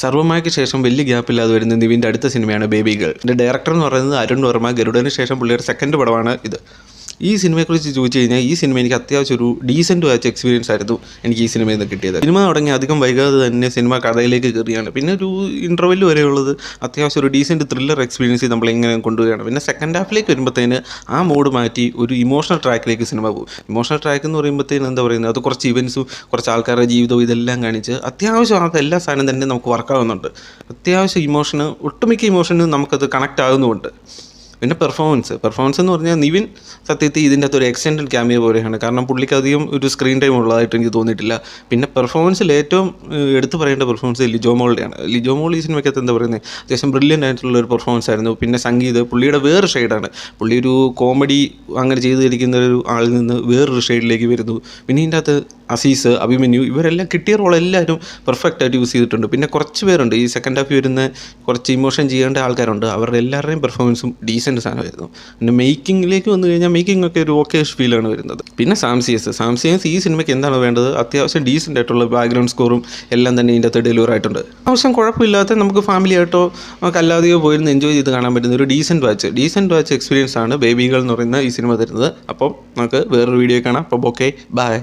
സർവ്വമായ്ക്ക് ശേഷം വലിയ ഗ്യാപ്പില്ലാതെ വരുന്ന നിവിൻ്റെ അടുത്ത സിനിമയാണ് ബേബി ഗേൾ. ഇതിൻ്റെ ഡയറക്ടർ എന്ന് പറയുന്നത് അരുൺ വർമ്മ. ഗരുഡന് ശേഷം പുള്ളിയുടെ സെക്കൻഡ് പടമാണ് ഇത്. ഈ സിനിമയെക്കുറിച്ച് ചോദിച്ചു കഴിഞ്ഞാൽ ഈ സിനിമ എനിക്ക് അത്യാവശ്യം ഒരു ഡീസൻറ്റ് വാച്ച് എക്സ്പീരിയൻസ് ആയിരുന്നു എനിക്ക് ഈ സിനിമയിൽ നിന്ന് കിട്ടിയത്. സിനിമ തുടങ്ങി അധികം വൈകാതെ തന്നെ സിനിമ കഥയിലേക്ക് കയറിയാണ്. പിന്നെ ഒരു ഇൻ്റർവെൽ വരെയുള്ളത് അത്യാവശ്യം ഒരു ഡീസൻറ്റ് ത്രില്ലർ എക്സ്പീരിയൻസ് നമ്മളിങ്ങനെ കൊണ്ടുപോവുകയാണ്. പിന്നെ സെക്കൻഡ് ഹാഫിലേക്ക് വരുമ്പോഴത്തേന് ആ മൂഡ് മാറ്റി ഒരു ഇമോഷണൽ ട്രാക്കിലേക്ക് സിനിമ പോകും. ഇമോഷണൽ ട്രാക്ക് എന്ന് പറയുമ്പോഴത്തേന് എന്താ പറയുന്നത്, അത് കുറച്ച് ഇവൻസും കുറച്ച് ആൾക്കാരുടെ ജീവിതവും ഇതെല്ലാം കാണിച്ച് അത്യാവശ്യം അത് എല്ലാ സാധനം തന്നെ നമുക്ക് വർക്കാവുന്നുണ്ട്. അത്യാവശ്യം ഇമോഷന്, ഒട്ടുമിക്ക ഇമോഷന് നമുക്കത് കണക്റ്റ് ആകുന്നുമുണ്ട്. പിന്നെ പെർഫോമൻസ് എന്ന് പറഞ്ഞാൽ നിവിൻ സത്യത്തിൽ ഇതിൻ്റെ അകത്തൊരു എക്സ്റ്റൻഡഡ് ക്യാമിയോ പോലെയാണ്. കാരണം പുള്ളിക്ക് അധികം ഒരു സ്ക്രീൻ ടൈം ഉള്ളതായിട്ട് എനിക്ക് തോന്നിയിട്ടില്ല. പിന്നെ പെർഫോമൻസിൽ ഏറ്റവും എടുത്തു പറയേണ്ട പെർഫോമൻസ് ലിജോ മോളുടെയാണ്. ലിജോ മോൾ ഈ സിനിമയ്ക്കകത്ത് എന്താ പറയുന്നത്, അത്യാവശ്യം ബ്രില്യൻ്റ് ആയിട്ടുള്ള ഒരു പെർഫോമൻസ് ആയിരുന്നു. പിന്നെ സംഗീത് പുള്ളിയുടെ വേറെ ഷെയ്ഡാണ്. പുള്ളി ഒരു കോമഡി അങ്ങനെ ചെയ്തിരിക്കുന്ന ഒരു ആളിൽ നിന്ന് വേറൊരു ഷെയ്ഡിലേക്ക് വരുന്നു. പിന്നെ ഇതിൻ്റെ അകത്ത് അസീസ്, അഭിമന്യു, ഇവരെല്ലാം കിട്ടിയ റോളെല്ലാവരും പെർഫെക്റ്റായിട്ട് യൂസ് ചെയ്തിട്ടുണ്ട്. പിന്നെ കുറച്ച് പേരുണ്ട് ഈ സെക്കൻഡ് ഹാഫിൽ വരുന്ന കുറച്ച് ഇമോഷൻ ചെയ്യേണ്ട ആൾക്കാരുണ്ട്. അവരുടെ എല്ലാവരുടെയും പെർഫോമൻസും ഡീസൻറ്റ് സാധനമായിരുന്നു. പിന്നെ മേക്കിങ്ങിലേക്ക് വന്നു കഴിഞ്ഞാൽ മേക്കിംഗ് ഒക്കെ ഒരു ഓക്കേഷ് ഫീലാണ് വരുന്നത്. പിന്നെ സാംസിയസ് ഈ സിനിമയ്ക്ക് എന്താണ് വേണ്ടത്, അത്യാവശ്യം ഡീസൻ്റ് ആയിട്ടുള്ള ബാക്ക്ഗ്രൗണ്ട് സ്കോറും എല്ലാം തന്നെ ഇതിൻ്റെ അകത്ത് ഡെലിവർ ആയിട്ടുണ്ട്. ആവശ്യം കുഴപ്പമില്ലാത്ത നമുക്ക് ഫാമിലി ആയിട്ടോ നമുക്ക് അല്ലാതെയോ പോയിരുന്ന് എൻജോയ് ചെയ്ത് കാണാൻ പറ്റുന്ന ഒരു ഡീസൻറ്റ് വാച്ച് എക്സ്പീരിയൻസ് ആണ് ബേബി ഗേൾ എന്ന് പറയുന്ന ഈ സിനിമ തരുന്നത്. അപ്പം നമുക്ക് വേറൊരു വീഡിയോ കാണാം. അപ്പം ഓക്കെ, ബൈ.